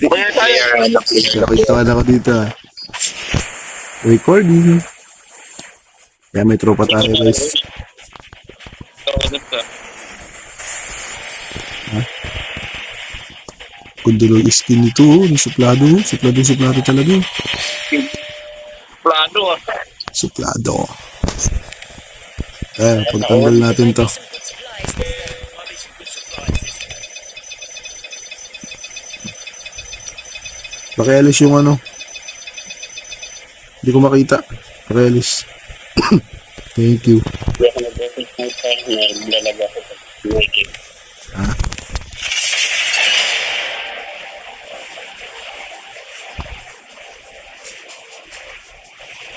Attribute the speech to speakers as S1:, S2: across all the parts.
S1: Kaya tayo.
S2: Nakita ako dito ah. Recording. Kaya may tropa tayo guys. Kundulo yung skin nito oh. Suplado. Suplado talaga.
S1: Plano ah.
S2: Suplado. Pagtanggal natin to. Pakialis yung ano. Hindi ko makita. Pakialis. Thank you.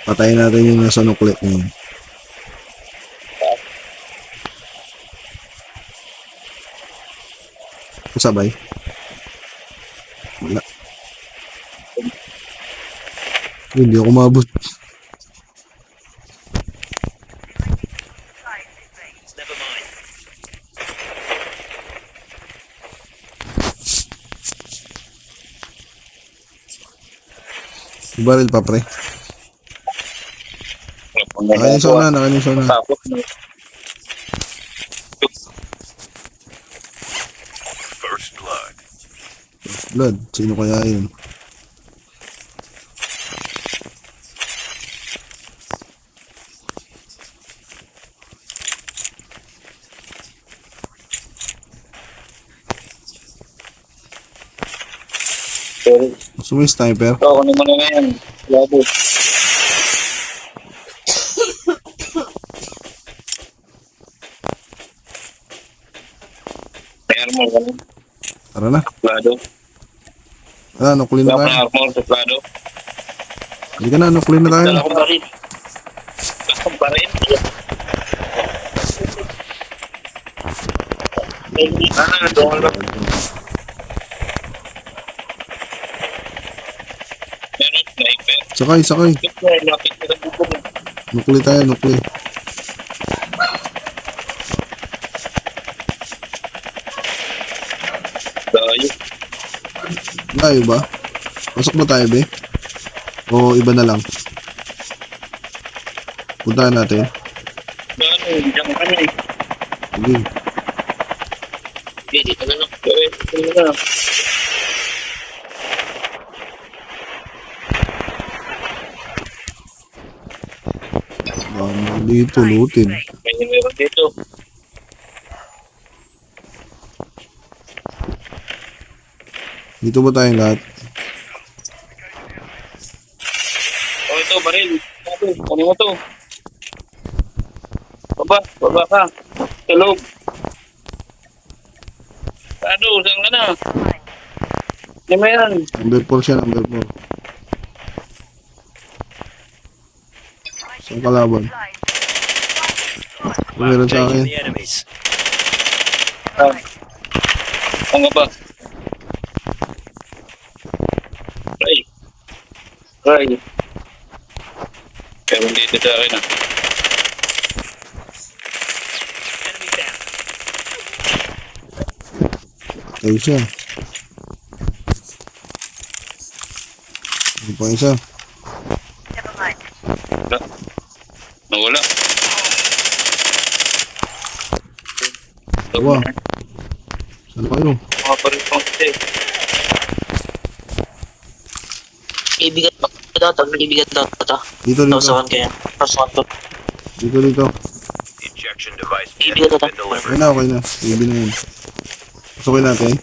S2: Patayin natin yung nasa nuklet ngayon. Sabay. Wala. Hindi ako mabot. Baril pa pre. Nakaniso na.
S3: First blood.
S2: Blood. Sino kaya yun? Gusto mo yung sniper?
S1: Ako naman na ngayon. Labo. May armor ka na.
S2: Tara na.
S1: Suplado.
S2: Nukulin na
S1: Wala
S2: tayo.
S1: pa armor, suplado.
S2: Hindi ka na, nukulin na tayo.
S1: Dala ko baril. Dala ko baril. Doon lang. Meron sniper.
S2: Sakay.
S1: Lapit na lang dito.
S2: Nukuli tayo, nukuli.
S1: Dayo.
S2: Tayo ba? Pasok ba tayo, be? O iba na lang? Puntahan natin.
S1: Diyan ka na eh.
S2: Sige.
S1: Hindi, dito na lang. Dito na lang.
S2: Dito, lutin.
S1: May meron dito.
S2: Dito ba tayong lahat?
S1: Oh, ito, baril. Kunin mo to. Baba ka. Tulog. Saan ka na? Hindi mo yan.
S2: Number 4 siya, number 4. Saan kalaban? Meron sa akin.
S3: The enemies.
S1: Saan ka ba? Ray. Pero dito sa akin ah.
S3: Enemy down.
S2: Tayo siya. Ano pa isa?
S1: Nawala.
S2: Dalawa. Saan kayo?
S1: Mga baril pang kasi. Ibigat pa data. Ibigat data.
S2: Dito.
S1: Nausawan kaya. Nausawan to.
S2: Dito.
S3: Injection device
S1: Ibigat
S3: has
S1: data.
S3: been delivered.
S2: Okay na. Baby na yun. Pasukin natin.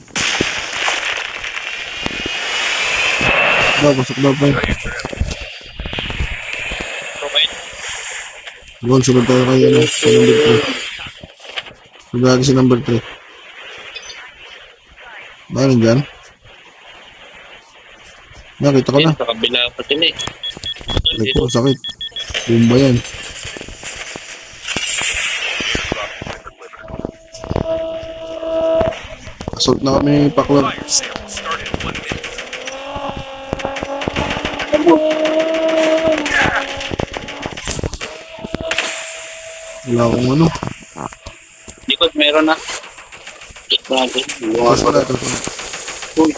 S2: Pasok daw pa.
S1: Okay.
S2: Doon, sunod tayo kay ano, sa number 3. Sunod natin sa number 3. Bakit nandyan? Nakita ko na.
S1: Sa kabila pa sila eh.
S2: Ay po, sakit. Bumba yan. Assault na kami, paklog.
S3: Fire sale started 1 minute.
S2: Wala akong ano.
S1: Likod may meron na. Check natin.
S2: Tapos wala, tapos wala.
S1: Uy,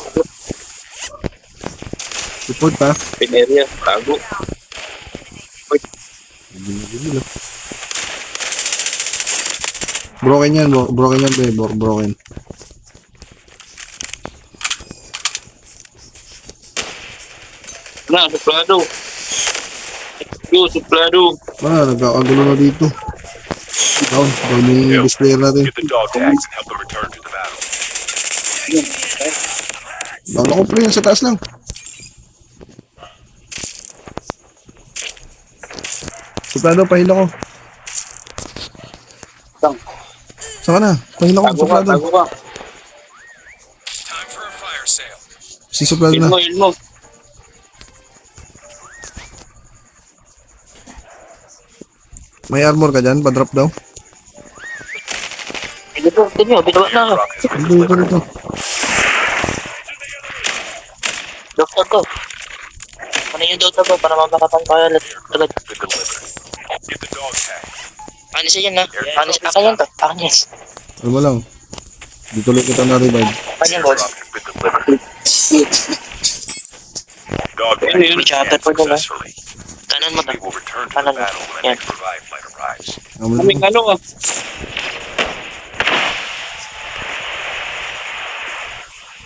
S2: Report pa.
S1: pin area. Tago.
S2: Gila. Broken yan, broken yan, be. Broken.
S1: Na, suplado. Yo, suplado.
S2: Nagkakagulo na dito. Down yung displayer natin.
S3: Get the dog tags and help them return to the battle.
S2: Down ako pre, sa taas lang. Suplado, pahila ko.
S1: Saan?
S2: Saan ka na? Pahila ko,
S1: Tago ka,
S2: suplado.
S1: tago ka.
S3: Time for a fire sale.
S2: Si suplado
S1: Yun
S2: na.
S1: mo, yun mo.
S2: May armor ka dyan, pa-drop daw.
S1: Ito, ito, bitawa na.
S3: Drop has been
S2: Dito, dito.
S1: Doktor ko. Ano yung doktor ko para mapakatan ko agad?
S3: been delivered. Get the dog tag.
S1: Ano siya yan na? Ano siya? Akin yan to. Akin yan.
S2: Ano mo lang. Dito ulit kita na-revive.
S1: Akin yan, boss.
S3: Drop has been delivered. Dog tag
S1: Ano yun?
S3: was
S1: Chatter
S3: scanned
S1: po dun, ah.
S3: successfully.
S1: Kanan mo to.
S3: We will return to
S1: Kanan
S3: the
S1: mo.
S3: battle when
S1: Yan.
S3: the next revive flight arrives.
S1: Kaming ano ah.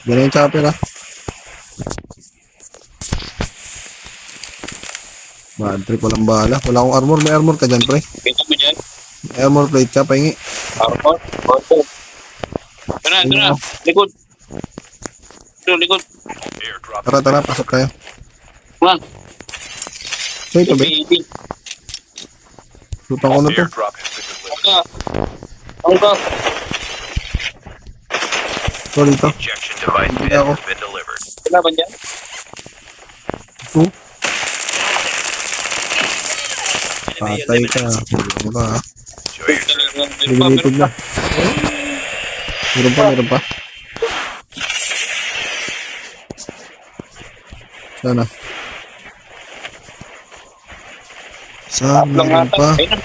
S2: Ganyan yung chopper ha. Bad trip, walang bala. Wala akong armor. May armor ka dyan, pre.
S1: Kita mo dyan.
S2: May armor plate ka, pahingi.
S1: Armor. Boto. Ito na, ito na. Likod. Ito, likod.
S3: Airdrop
S2: Tara, tara, pasok tayo.
S1: Man.
S2: So ito, be.
S1: Baby.
S2: Lutan ko na to.
S3: airdrop has been delivered.
S1: Angka. Angka.
S2: So dito.
S3: Injection device
S2: Hindi
S3: pin
S2: ako.
S3: has been delivered.
S1: Wala ba dyan?
S2: Ito. Patay ka. Ano ba ha?
S3: Enjoy your trip.
S2: Limited na. Meron pa, meron pa. Sana. Sana
S1: Lang
S2: meron
S1: ata.
S2: pa.
S1: Ayun na.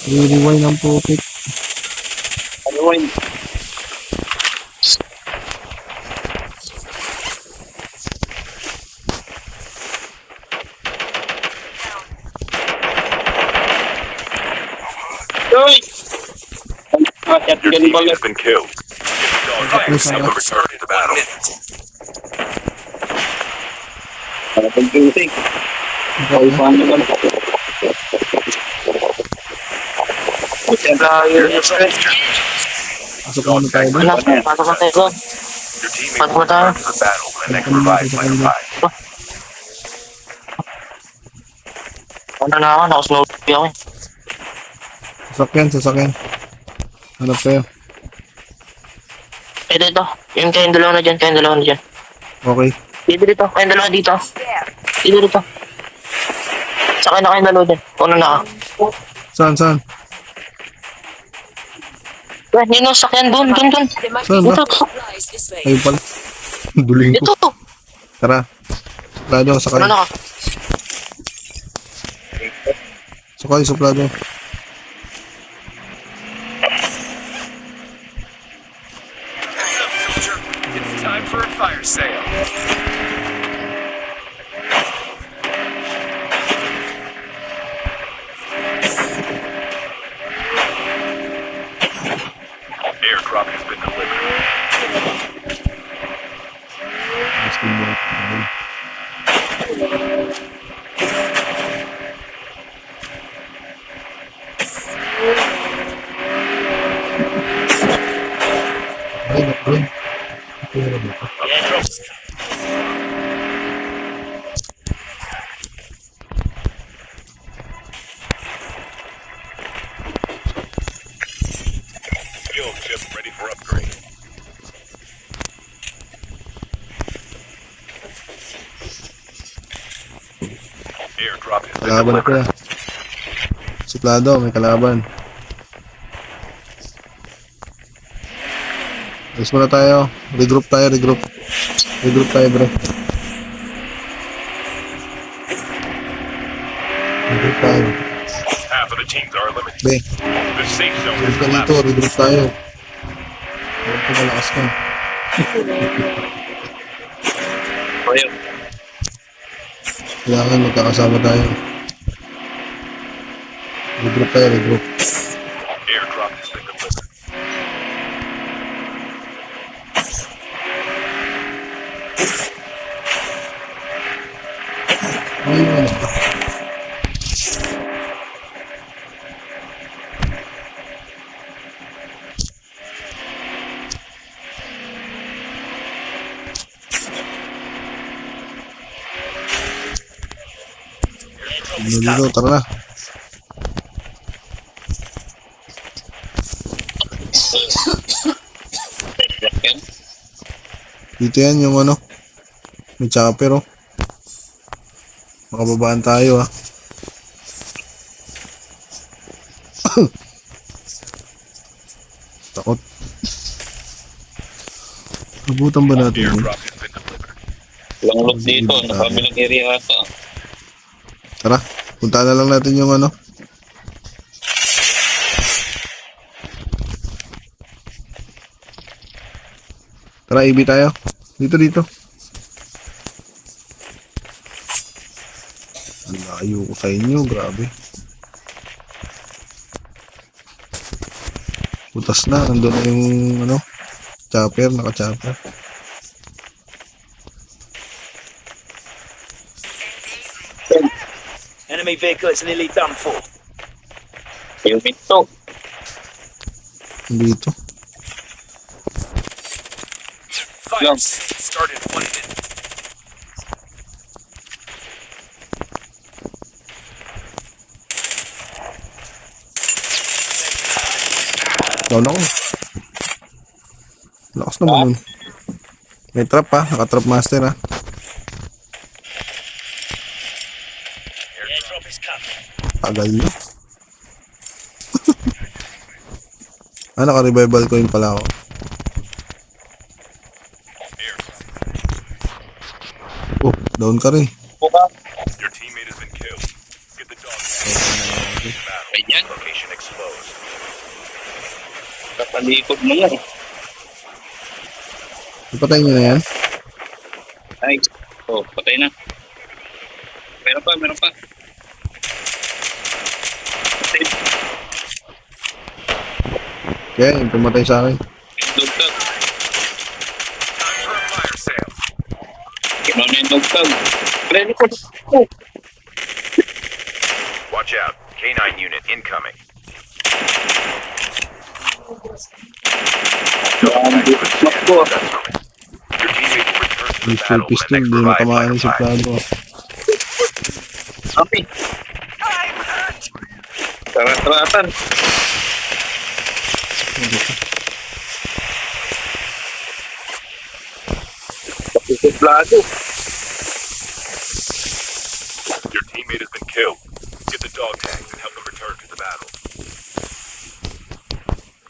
S2: Rewind ng putik.
S1: Rewind. Uy!
S3: Your team has been killed. Get the dog tags and help them return to the battle.
S1: Pag-duty. Ay, paano ba?
S2: Pasok muna tayo doon.
S1: Wala, pasok na tayo doon.
S3: Your team
S1: Paano
S3: will
S1: ba tayo?
S3: return to the battle when the next revive flight arrives.
S1: Ano na ako, nakaslow ako eh.
S2: Sasakyan, sasakyan. Hanap kayo.
S1: Ito. Kayong dalawa na dyan, kayong dalawa na dyan.
S2: Okay.
S1: Dito. Kayong dalawa dito. Dito. Sakay na kayong dalawa dyan. Una na ka.
S2: Saan, saan?
S1: Yun ang sakyan doon.
S2: Saan ba?
S1: Dito.
S2: Ayun pala. Duling ko.
S1: Dito.
S2: Tara. Suplado, sakay.
S1: Una na ka.
S2: Sakay, suplado.
S3: It's time for a fire sale. Airdrop has been delivered.
S2: Basketball. Ayun. Ayun, ayun. Ayun, ayun.
S3: Airdrop. Skill chip ready for upgrade. Airdrop has been
S2: Kalaban ko
S3: delivered.
S2: ya. Suplado, may kalaban. Alis muna tayo. Regroup tayo, regroup. Regroup tayo, bro. Regroup tayo.
S3: Half of the teams are eliminated.
S2: Be,
S3: The safe zone
S2: huwag
S3: is
S2: ka dito.
S3: collapsing.
S2: Regroup tayo. Huwag ka malakas ka.
S1: Ayun.
S2: Kailangan magkakasama tayo. Regroup tayo, regroup.
S3: Airdrop has been delivered.
S2: Ayun. Dito, tara na. Dito yan yung ano. May chopper oh. Makababaan tayo ah. Takot. Abutan ba natin yun?
S3: Airdrop has been delivered.
S1: Walang loot dito. Nakabilang area ata.
S2: Tara, punta na lang natin yung ano. Tara, ibi tayo. Dito, dito. Ang layo ko sa inyo, grabe. Butas na, nandun na yung ano, chopper, naka-chopper.
S4: Enemy vehicle is nearly done for.
S1: Yung pinto.
S2: Dito.
S3: Fire started 1 minute.
S2: Down ako. Lakas naman nun. May trap ha, naka-trap master ha.
S4: Airdrop is coming.
S2: Tagal nyo. Naka-revival coin pala ako. Oh, down ka rin.
S1: Buka.
S3: Your teammate has been killed. Get the dog
S1: Ayan.
S3: location exposed.
S1: Katalikod mo yan.
S2: Ipatay nyo na yan.
S1: Ay. Oh, patay na. Meron pa, meron pa. Patay.
S2: Kaya yung pumatay sa akin.
S1: Dugtag.
S3: Time for a fire sale.
S1: Kinuha na yung dugtag. Ready ko. Oh.
S3: Watch out. K9 unit incoming.
S1: Smoke ko.
S3: Your teammate will return to the
S2: Pistol,
S3: battle when
S2: pistol.
S3: the next
S2: Hindi
S3: revived
S2: matamaan
S3: fighter
S2: yung suplado.
S1: Sabi. Tarat-taratan. Suplado.
S3: Your teammate has been killed. Get the dog tags and help them return to the battle.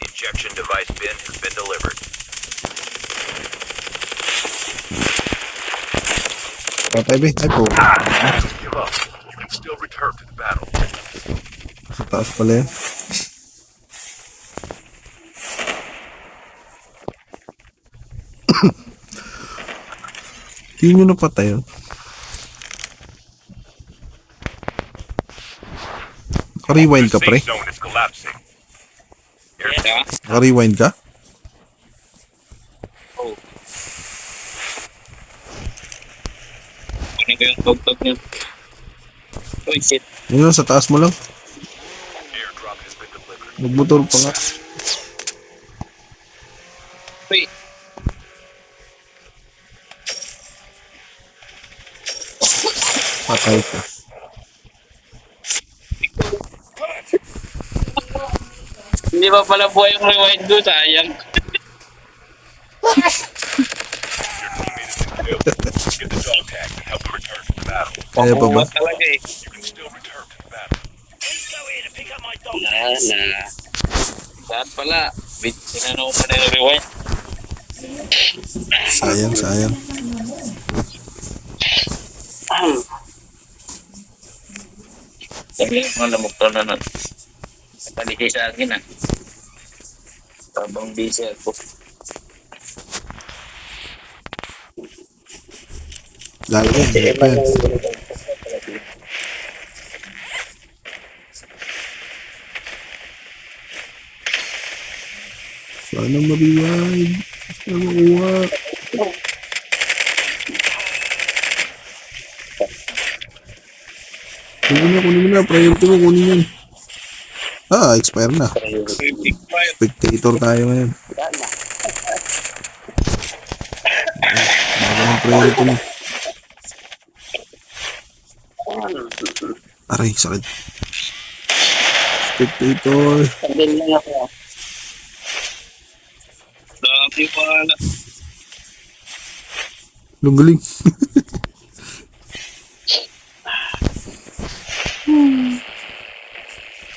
S3: Injection device bin has been delivered.
S2: Patay ba? Ay po.
S3: Give up. You can still return to the battle.
S2: Sa taas pala yan. Hindi nyo napatay yun. Naka-rewind ka
S3: The
S2: pre?
S3: safe zone is collapsing.
S1: Yeah.
S2: Naka-rewind ka?
S1: Oh. Kunin ko yung dugtag niya. Oh, shit.
S2: Yun lang, sa taas mo lang.
S3: Airdrop has been delivered.
S2: Magmotor pa nga.
S1: Wait.
S2: Patay ka.
S1: Hindi pa pala buhay yung rewind doon, sayang.
S3: Your teammate has been killed. Get the dog tags and help them return to the battle.
S2: Kaya pa ba?
S1: Pakuha talaga eh.
S3: You can still return to the battle.
S4: Please go here to pick up my dog.
S1: Na. Saan pala? Sinanong mo na yung rewind.
S2: Sayang, sayang.
S1: Sabi mo, lamok na na. Paligay sa akin ah. Habang busy ako.
S2: Lalo yan, hindi pa yan. Sana mabiwag. Sana makuha. Kunin mo na. Priority mo, kunin yan. Ah, expire na. Spectator tayo ngayon. Bago ng priority mo. Aray, sakit. Spectator.
S1: Tanggal lang ako. Dami pala.
S2: Ang galing.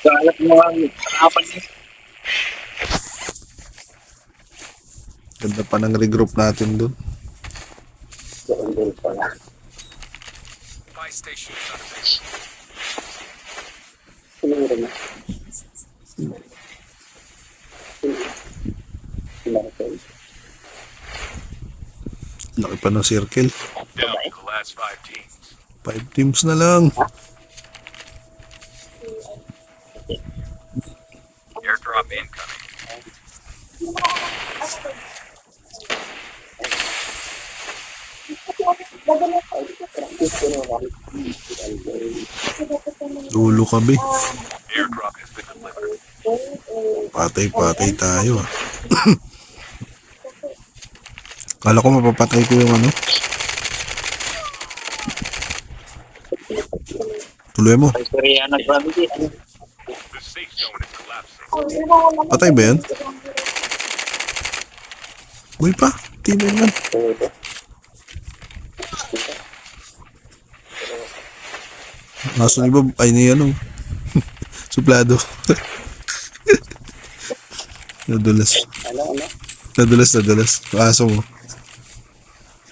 S1: Kalat mo ang harapan niya.
S2: Ganda pa ng regroup natin doon.
S1: Tanggal pala.
S3: Buy station is unavailable.
S1: Sinuro na.
S2: Laki pa ng circle.
S3: Down to the last 5 teams.
S2: 5 teams na lang.
S3: Airdrop incoming.
S2: Dulo ka, be.
S3: Airdrop has been delivered.
S2: Patay-patay tayo, ah. Kala ko mapapatay ko yung ano. Tuloy mo.
S1: Ay, Koreana, grabe di. Ano?
S3: The safe zone is collapsing.
S2: Patay ba yan? Uy pa. Tino naman. Aso ni Bob. Ay, ni ano. Suplado. Nadulas. Nadulas. Aso mo.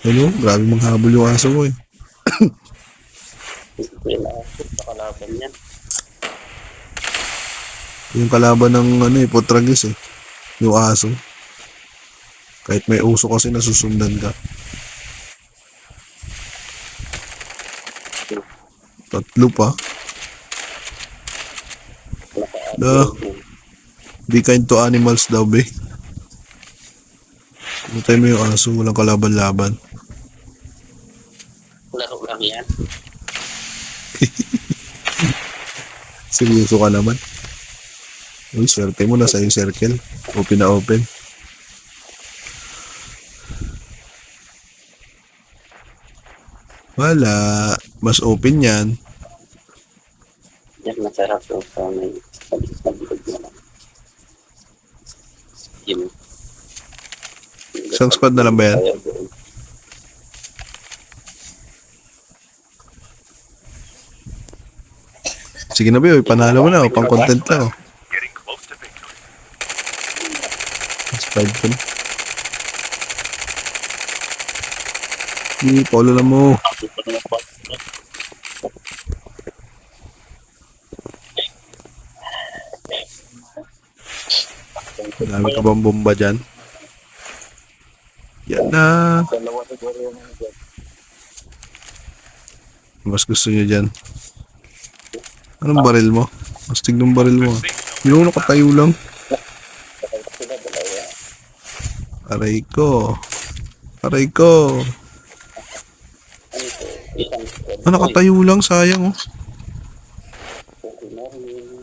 S2: Ano? Grabe manghabol yung aso mo eh.
S1: Kalaban yan.
S2: Yung kalaban ng ano eh, Potragis eh. Yung aso. Kahit may uso kasi nasusundan ka. Tatlo pa. Be kind to animals daw, be. Matay mo yung aso, walang kalaban-laban.
S1: Laro lang yan.
S2: Seryoso ka naman. Uy, swerte mo na sa yung circle. Open na open. Wala. Mas open yan.
S1: Yan, masarap yung sa may sabi-sabi na lang. Yun.
S2: Isang squad na lang ba yan? Sige na ba yun, panalo mo na. Pang content lang.
S3: Getting close to victory.
S2: Mas 5 ko na. Paulo na mo. Dami ka bang bomba dyan? Yan na.
S1: Dalawa siguro yung mga dyan.
S2: Mas gusto nyo dyan. Anong baril mo? Mastig ng baril mo. Yung nakatayo lang.
S1: Sila dalawa.
S2: Aray ko. Aray ko.
S1: Ano ito? Isang squad.
S2: Ah, nakatayo lang. Sayang oh.
S1: Morning.